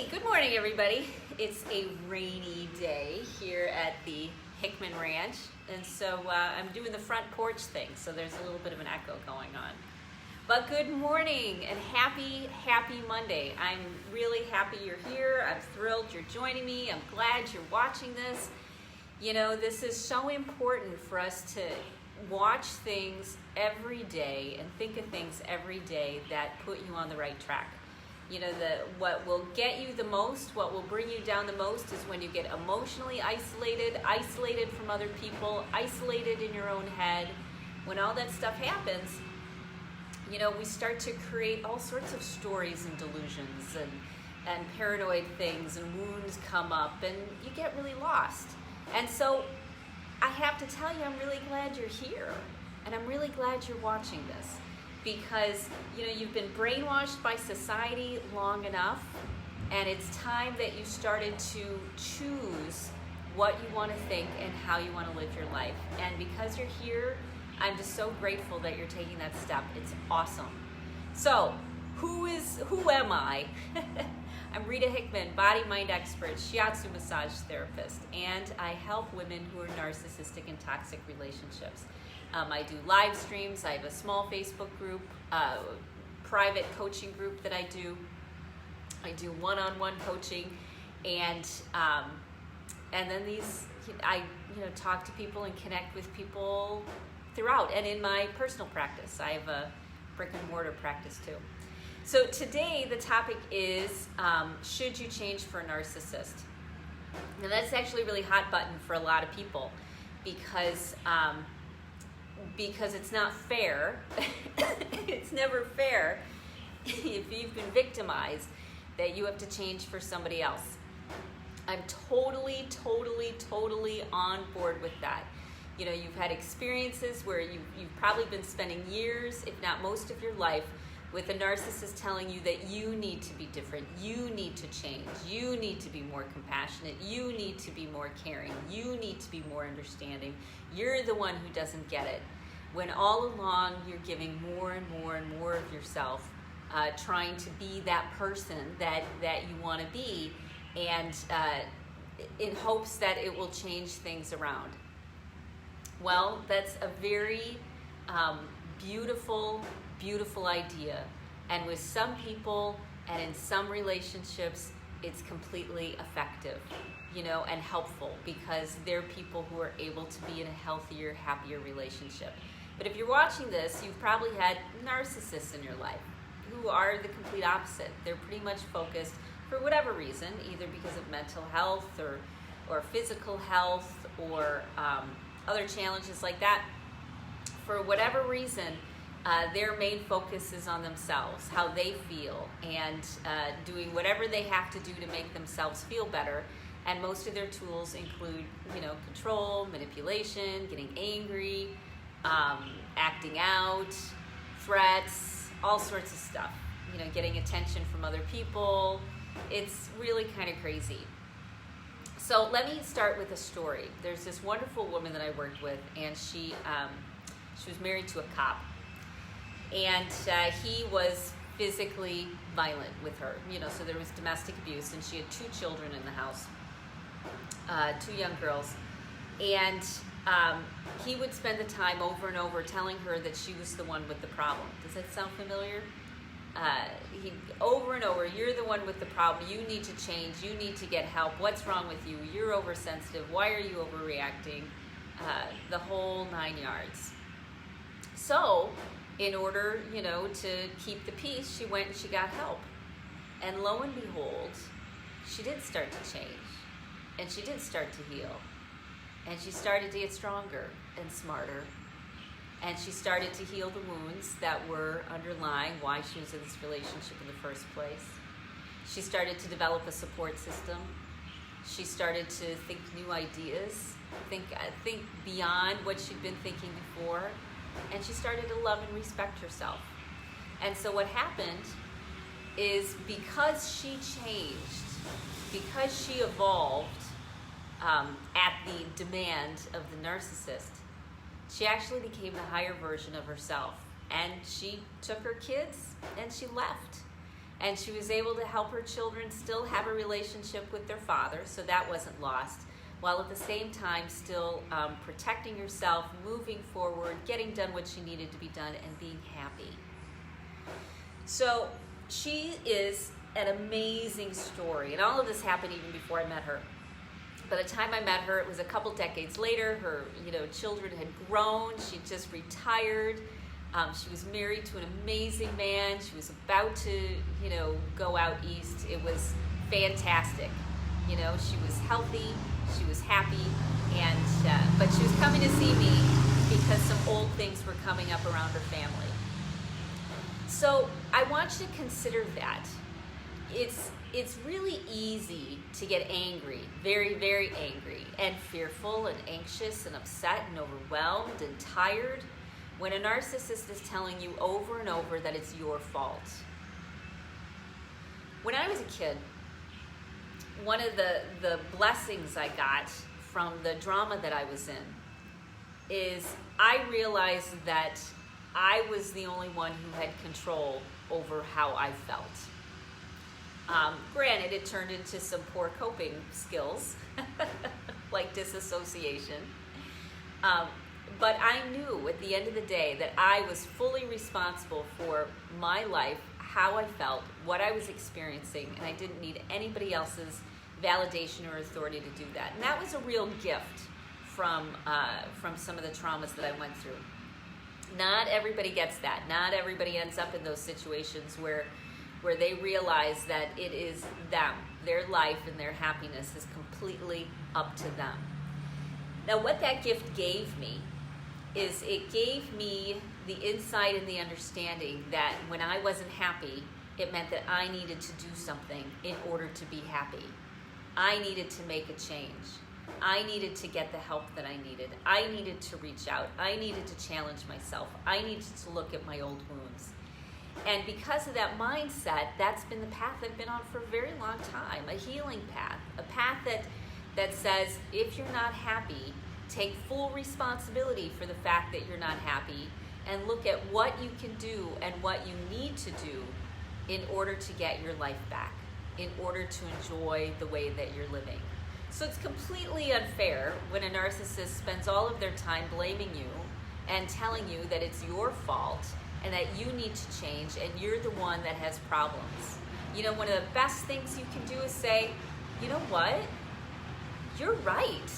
Good morning, everybody. It's a rainy day here at the Hickman Ranch, and so I'm doing the front porch thing, so there's a little bit of an echo going on. But good morning and happy Monday. I'm really happy you're here. I'm thrilled you're joining me. I'm glad you're watching this. You know, this is so important for us to watch things every day and think of things every day that put you on the right track. You know, what will get you the most, what will bring you down the most is when you get emotionally isolated from other people, isolated in your own head. When all that stuff happens, you know, we start to create all sorts of stories and delusions and paranoid things, and wounds come up, and you get really lost. And so I have to tell you, I'm really glad you're here, and I'm really glad you're watching this. Because, you know, you've been brainwashed by society long enough, and it's time that you started to choose what you want to think and how you want to live your life. And because you're here, I'm just so grateful that you're taking that step. It's awesome. So, who am I? I'm Rita Hickman, body-mind expert, shiatsu massage therapist, and I help women who are narcissistic and toxic relationships. I do live streams. I have a small Facebook group, private coaching group that I do. I do one-on-one coaching, and then I talk to people and connect with people throughout. And in my personal practice, I have a brick and mortar practice too. So today the topic is should you change for a narcissist? Now that's actually a really hot button for a lot of people because it's not fair. It's never fair if you've been victimized that you have to change for somebody else. I'm totally on board with that. You know, you've had experiences where you've probably been spending years, if not most of your life, with a narcissist telling you that you need to be different, you need to change, you need to be more compassionate, you need to be more caring, you need to be more understanding, you're the one who doesn't get it. When all along you're giving more and more of yourself, trying to be that person that you want to be, and in hopes that it will change things around. Well, that's a very beautiful idea, and with some people and in some relationships it's completely effective, you know, and helpful, because they're people who are able to be in a healthier, happier relationship. But if you're watching this, you've probably had narcissists in your life who are the complete opposite. They're pretty much focused, for whatever reason, either because of mental health or physical health or other challenges like that. For whatever reason, their main focus is on themselves, how they feel, and doing whatever they have to do to make themselves feel better. And most of their tools include, you know, control, manipulation, getting angry, acting out, threats, all sorts of stuff. You know, getting attention from other people. It's really kind of crazy. So let me start with a story. There's this wonderful woman that I worked with, and she was married to a cop. And he was physically violent with her, you know, so there was domestic abuse, and she had 2 children in the house, 2 young girls. And he would spend the time over and over telling her that she was the one with the problem. Does that sound familiar? He over and over, you're the one with the problem, you need to change, you need to get help, what's wrong with you, you're oversensitive, why are you overreacting, the whole 9 yards. So, in order, you know, to keep the peace, she went and she got help. And lo and behold, she did start to change. And she did start to heal. And she started to get stronger and smarter. And she started to heal the wounds that were underlying why she was in this relationship in the first place. She started to develop a support system. She started to think new ideas, think beyond what she'd been thinking before. And she started to love and respect herself. And so what happened is, because she changed, because she evolved at the demand of the narcissist, she actually became the higher version of herself. And she took her kids and she left. And she was able to help her children still have a relationship with their father, so that wasn't lost, while at the same time still protecting herself, moving forward, getting done what she needed to be done, and being happy. So she is an amazing story, and all of this happened even before I met her. By the time I met her, it was a couple decades later. Her, children had grown. She just retired. She was married to an amazing man. She was about to, go out east. It was fantastic. She was healthy. She was happy, and but she was coming to see me because some old things were coming up around her family. So I want you to consider that. It's really easy to get angry, very, very angry, and fearful and anxious and upset and overwhelmed and tired when a narcissist is telling you over and over that it's your fault. When I was a kid, one of the blessings I got from the drama that I was in is I realized that I was the only one who had control over how I felt. Granted, it turned into some poor coping skills, like disassociation. But I knew at the end of the day that I was fully responsible for my life, how I felt, what I was experiencing, and I didn't need anybody else's validation or authority to do that. And that was a real gift from some of the traumas that I went through. Not everybody gets that. Not everybody ends up in those situations where they realize that it is them. Their life and their happiness is completely up to them. Now, what that gift gave me is it gave me the insight and the understanding that when I wasn't happy, it meant that I needed to do something in order to be happy. I needed to make a change. I needed to get the help that I needed. I needed to reach out. I needed to challenge myself. I needed to look at my old wounds. And because of that mindset, that's been the path I've been on for a very long time, a healing path, a path that says if you're not happy, take full responsibility for the fact that you're not happy and look at what you can do and what you need to do in order to get your life back, in order to enjoy the way that you're living. So it's completely unfair when a narcissist spends all of their time blaming you and telling you that it's your fault and that you need to change and you're the one that has problems. One of the best things you can do is say, you know what? You're right.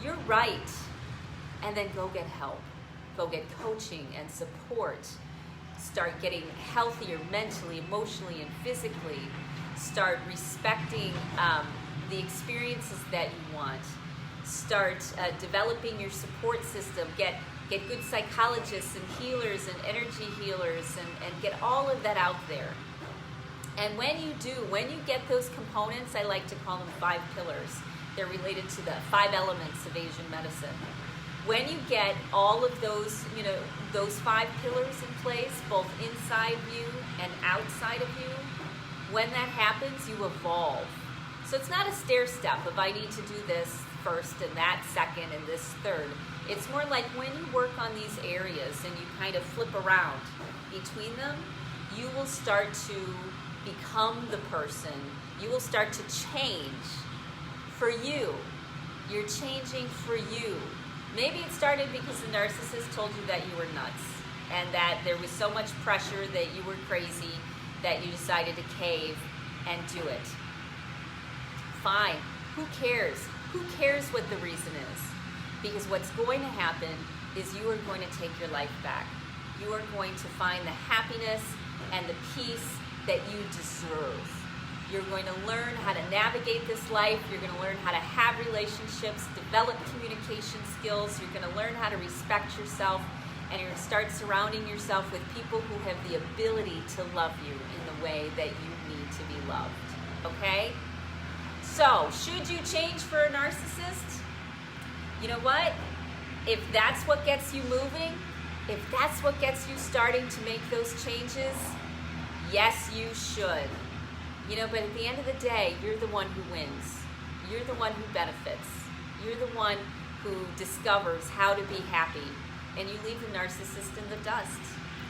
You're right. And then go get help. Go get coaching and support. Start getting healthier mentally, emotionally, and physically. Start respecting the experiences that you want. Start developing your support system. Get good psychologists and healers and energy healers and get all of that out there. And when you get those components, I like to call them 5 pillars. They're related to the 5 elements of Asian medicine. When you get all of those, those 5 pillars in place, both inside you and outside of you, when that happens, you evolve. So it's not a stair step of I need to do this first and that second and this third. It's more like when you work on these areas and you kind of flip around between them, you will start to become the person. You will start to change for you. You're changing for you. Maybe it started because the narcissist told you that you were nuts and that there was so much pressure that you were crazy that you decided to cave and do it. Fine. Who cares? Who cares what the reason is? Because what's going to happen is you are going to take your life back. You are going to find the happiness and the peace that you deserve. You're going to learn how to navigate this life. You're going to learn how to have relationships, develop communication skills. You're going to learn how to respect yourself, and you're going to start surrounding yourself with people who have the ability to love you in the way that you need to be loved. Okay? So, should you change for a narcissist? You know what? If that's what gets you moving, if that's what gets you starting to make those changes, yes, you should. But at the end of the day, you're the one who wins. You're the one who benefits. You're the one who discovers how to be happy. And you leave the narcissist in the dust,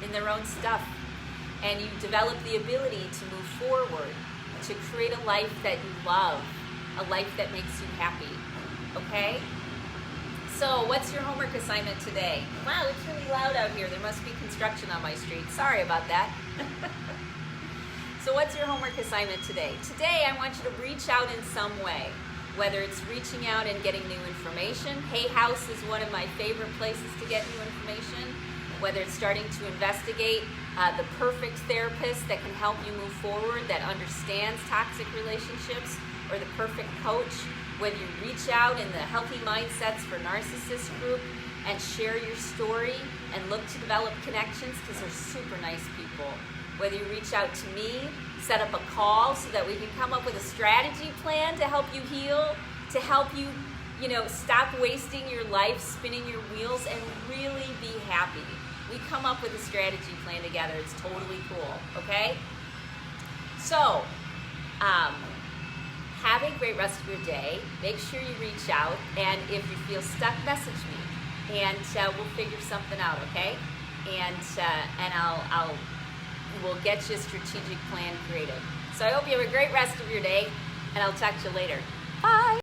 in their own stuff. and you develop the ability to move forward, to create a life that you love, a life that makes you happy, okay? So what's your homework assignment today? Wow, it's really loud out here. There must be construction on my street. Sorry about that. So what's your homework assignment today? Today I want you to reach out in some way, whether it's reaching out and getting new information. Hay House is one of my favorite places to get new information. Whether it's starting to investigate the perfect therapist that can help you move forward, that understands toxic relationships, or the perfect coach. Whether you reach out in the Healthy Mindsets for Narcissists group and share your story and look to develop connections, because they're super nice people. Whether you reach out to me, set up a call so that we can come up with a strategy plan to help you heal, to help you, stop wasting your life spinning your wheels and really be happy. We come up with a strategy plan together. It's totally cool, okay? So, have a great rest of your day. Make sure you reach out, and if you feel stuck, message me, and we'll figure something out, okay? And we'll get you a strategic plan created. So I hope you have a great rest of your day, and I'll talk to you later. Bye.